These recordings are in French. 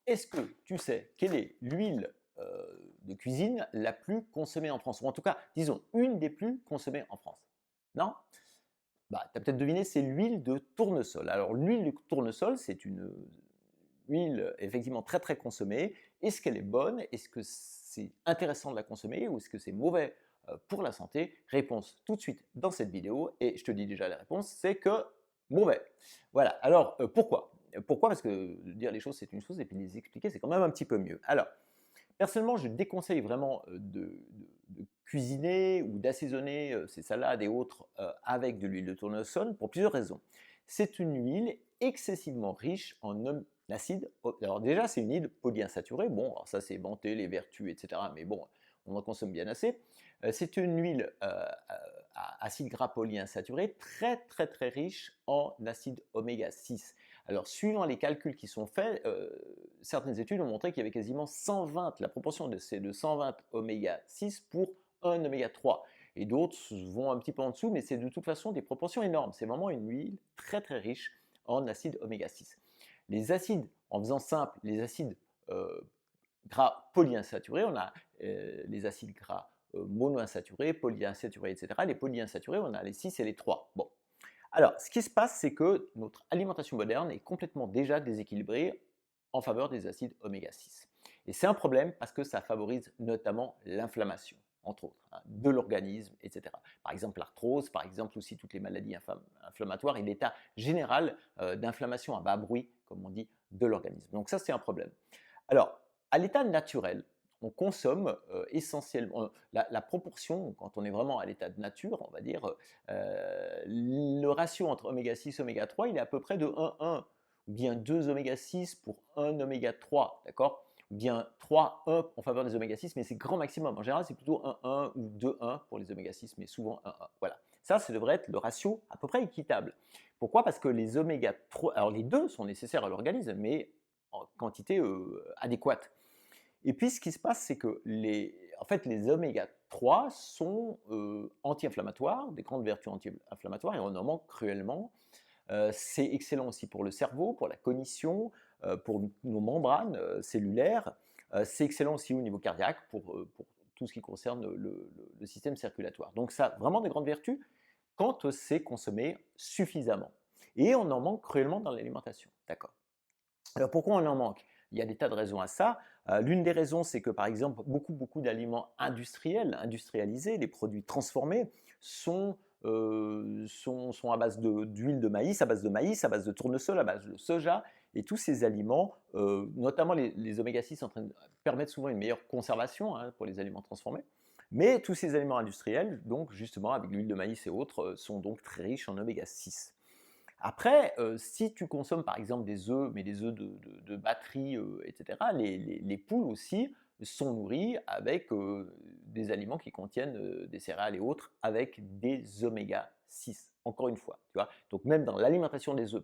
est-ce que tu sais quelle est l'huile de cuisine la plus consommée en France? Ou en tout cas, disons, une des plus consommées en France? Non? Bah, tu as peut-être deviné, c'est l'huile de tournesol. Alors, l'huile de tournesol, c'est une huile effectivement très très consommée. Est-ce qu'elle est bonne? Est-ce que c'est intéressant de la consommer ou est-ce que c'est mauvais pour la santé? Réponse tout de suite dans cette vidéo et je te dis déjà la réponse, c'est que mauvais. Voilà, alors pourquoi? Pourquoi? Parce que dire les choses c'est une chose et puis les expliquer c'est quand même un petit peu mieux. Alors, personnellement, je déconseille vraiment de cuisiner ou d'assaisonner ces salades et autres avec de l'huile de tournesol pour plusieurs raisons. C'est une huile excessivement riche en acide. Alors déjà, c'est une huile polyinsaturée. Bon, alors ça c'est vanté, les vertus, etc. Mais bon, on en consomme bien assez. C'est une huile à acide gras polyinsaturé très très très riche en acide oméga 6. Alors, suivant les calculs qui sont faits, certaines études ont montré qu'il y avait quasiment 120, la proportion c'est de 120 oméga 6 pour 1 oméga 3. Et d'autres vont un petit peu en dessous, mais c'est de toute façon des proportions énormes. C'est vraiment une huile très très riche en acides oméga 6. Les acides, en faisant simple, les acides gras polyinsaturés, on a les acides gras monoinsaturés, polyinsaturés, etc. Les polyinsaturés, on a les 6 et les 3. Bon, alors, ce qui se passe, c'est que notre alimentation moderne est complètement déjà déséquilibrée en faveur des acides oméga 6. Et c'est un problème parce que ça favorise notamment l'inflammation, entre autres, hein, de l'organisme, etc. Par exemple, l'arthrose, par exemple aussi toutes les maladies inflammatoires et l'état général d'inflammation à bas bruit, comme on dit, de l'organisme. Donc ça, c'est un problème. Alors, à l'état naturel, on consomme essentiellement la proportion, quand on est vraiment à l'état de nature, on va dire, le ratio entre oméga 6 et oméga 3, il est à peu près de 1,1, ou bien 2 oméga 6 pour 1 oméga 3, d'accord? Ou bien 3,1 en faveur des oméga 6, mais c'est grand maximum. En général, c'est plutôt 1,1 ou 2,1 pour les oméga 6, mais souvent 1,1. Voilà. Ça devrait être le ratio à peu près équitable. Pourquoi? Parce que les oméga 3, alors les deux sont nécessaires à l'organisme, mais en quantité adéquate. Et puis ce qui se passe, c'est que en fait, les oméga 3 sont anti-inflammatoires, des grandes vertus anti-inflammatoires, et on en manque cruellement. C'est excellent aussi pour le cerveau, pour la cognition, pour nos membranes cellulaires. C'est excellent aussi au niveau cardiaque pour tout ce qui concerne le système circulatoire. Donc ça a vraiment des grandes vertus quand c'est consommé suffisamment. Et on en manque cruellement dans l'alimentation. D'accord. Alors pourquoi on en manque? Il y a des tas de raisons à ça. L'une des raisons, c'est que par exemple, beaucoup d'aliments industriels, industrialisés, les produits transformés, sont à base d'huile de maïs, à base de maïs, à base de tournesol, à base de soja. Et tous ces aliments, notamment les oméga 6, permettent souvent une meilleure conservation hein, pour les aliments transformés. Mais tous ces aliments industriels, donc justement avec l'huile de maïs et autres, sont donc très riches en oméga 6. Après, si tu consommes par exemple des œufs, mais des œufs de batterie, etc., les poules aussi sont nourries avec des aliments qui contiennent des céréales et autres avec des oméga 6, encore une fois. Tu vois. Donc même dans l'alimentation des œufs.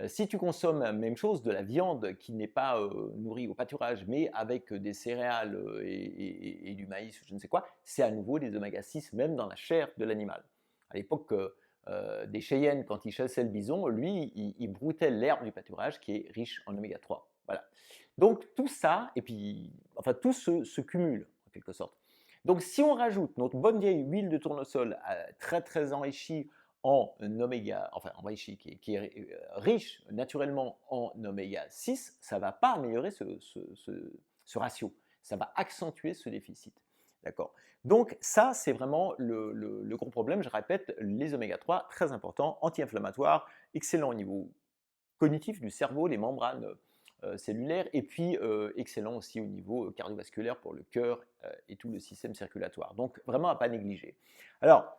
Si tu consommes la même chose, de la viande qui n'est pas nourrie au pâturage, mais avec des céréales et du maïs, je ne sais quoi, c'est à nouveau des oméga 6, même dans la chair de l'animal. À l'époque, des Cheyennes, quand ils chassaient le bison, lui, il broutait l'herbe du pâturage qui est riche en oméga 3. Voilà. Donc tout ça, et puis, enfin, tout se cumule en quelque sorte. Donc si on rajoute notre bonne vieille huile de tournesol très très enrichie en oméga, enfin enrichie, qui est riche naturellement en oméga 6, ça ne va pas améliorer ce ratio, ça va accentuer ce déficit. D'accord. Donc ça, c'est vraiment le gros problème. Je répète, les oméga 3, très importants, anti-inflammatoires, excellents au niveau cognitif du cerveau, les membranes cellulaires, et puis excellent aussi au niveau cardiovasculaire pour le cœur et tout le système circulatoire. Donc vraiment à pas négliger. Alors,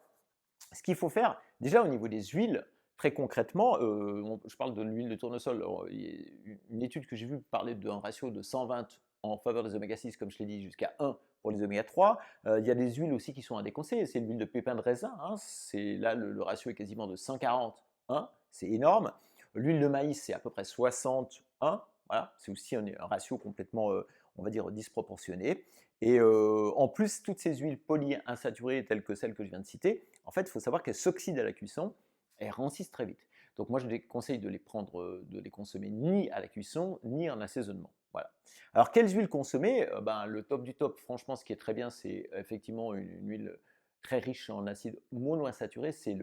ce qu'il faut faire, déjà au niveau des huiles, très concrètement, je parle de l'huile de tournesol. Alors, une étude que j'ai vue parlait d'un ratio de 120 en faveur des oméga 6, comme je l'ai dit, jusqu'à 1 pour les oméga 3. Il y a des huiles aussi qui sont à déconseiller. C'est l'huile de pépin de raisin. Hein, là, le ratio est quasiment de 140, 1. C'est énorme. L'huile de maïs, c'est à peu près 60, 1. Voilà, c'est aussi un ratio complètement, on va dire, disproportionné. Et en plus, toutes ces huiles polyinsaturées, telles que celles que je viens de citer, en fait, il faut savoir qu'elles s'oxydent à la cuisson, elles rancissent très vite. Donc moi, je conseille de les consommer ni à la cuisson, ni en assaisonnement. Voilà. Alors, quelles huiles consommer? Ben, le top du top, franchement, ce qui est très bien, c'est effectivement une huile très riche en acides monoinsaturés. C'est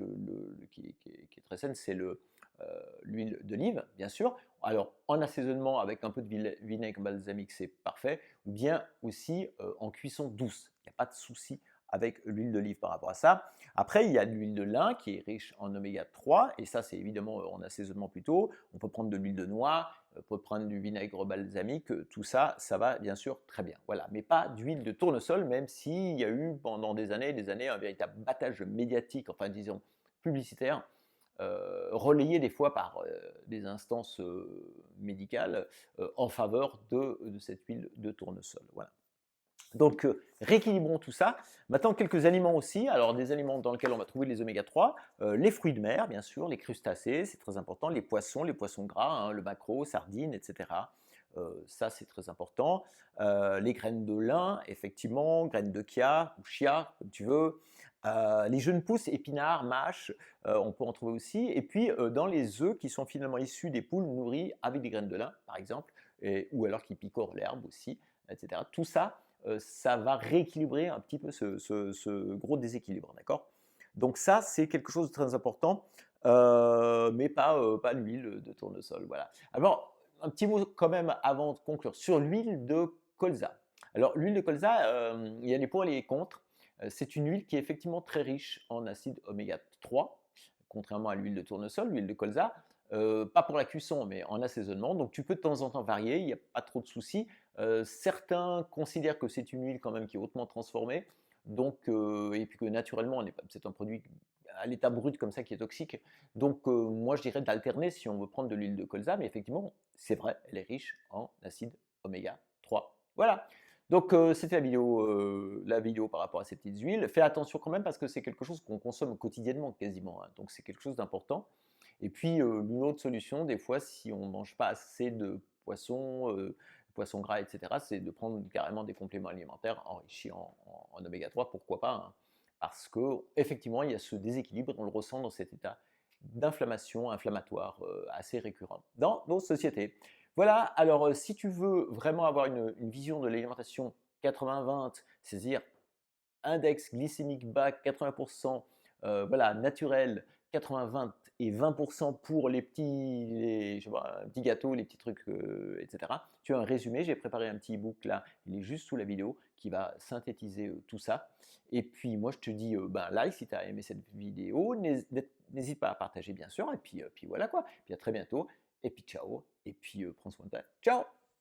qui est très saine, c'est l'huile d'olive, bien sûr. Alors, en assaisonnement avec un peu de vinaigre balsamique, c'est parfait. Ou bien aussi en cuisson douce. Il n'y a pas de souci avec l'huile d'olive par rapport à ça. Après, il y a de l'huile de lin qui est riche en oméga 3, et ça, c'est évidemment en assaisonnement plutôt. On peut prendre de l'huile de noix, on peut prendre du vinaigre balsamique, tout ça, ça va bien sûr très bien. Voilà, mais pas d'huile de tournesol, même s'il y a eu pendant des années, un véritable battage médiatique, enfin disons publicitaire, relayé des fois par des instances médicales en faveur de cette huile de tournesol. Voilà. Donc, rééquilibrons tout ça. Maintenant, quelques aliments aussi. Alors, des aliments dans lesquels on va trouver les oméga 3, les fruits de mer, bien sûr, les crustacés, c'est très important, les poissons gras, hein, le maquereau, sardines, etc. Ça, c'est très important. Les graines de lin, effectivement, graines de chia ou chia, comme tu veux. Les jeunes pousses, épinards, mâches, on peut en trouver aussi. Et puis, dans les œufs qui sont finalement issus des poules nourries avec des graines de lin, par exemple, ou alors qui picorent l'herbe aussi, etc. Tout ça, ça va rééquilibrer un petit peu ce gros déséquilibre, d'accord? Donc ça, c'est quelque chose de très important, mais pas l'huile de tournesol, voilà. Alors, un petit mot quand même avant de conclure, sur l'huile de colza. Alors l'huile de colza, il y a les pour et les contre. C'est une huile qui est effectivement très riche en acides oméga 3, contrairement à l'huile de tournesol, l'huile de colza. Pas pour la cuisson, mais en assaisonnement. Donc tu peux de temps en temps varier, il n'y a pas trop de soucis. Certains considèrent que c'est une huile quand même qui est hautement transformée, donc, et puis que naturellement, c'est un produit à l'état brut comme ça qui est toxique. Donc moi je dirais d'alterner si on veut prendre de l'huile de colza, mais effectivement, c'est vrai, elle est riche en acides oméga 3. Voilà. Donc c'était la vidéo par rapport à ces petites huiles. Fais attention quand même parce que c'est quelque chose qu'on consomme quotidiennement quasiment, hein, donc c'est quelque chose d'important. Et puis une autre solution, des fois, si on ne mange pas assez de poissons gras, etc., c'est de prendre carrément des compléments alimentaires enrichis en oméga 3, pourquoi pas, hein, parce qu'effectivement, il y a ce déséquilibre, on le ressent dans cet état d'inflammation, inflammatoire assez récurrent dans nos sociétés. Voilà, alors si tu veux vraiment avoir une vision de l'alimentation 80-20, c'est-à-dire index glycémique bas 80%, voilà, naturel 80-20 et 20% pour je sais pas, un petit gâteau, les petits trucs, etc. Tu as un résumé, j'ai préparé un petit e-book là, il est juste sous la vidéo, qui va synthétiser tout ça. Et puis moi je te dis ben, like si tu as aimé cette vidéo, n'hésite pas à partager bien sûr, et puis voilà quoi. Puis à très bientôt, et puis ciao, et puis prends soin de toi. Ciao.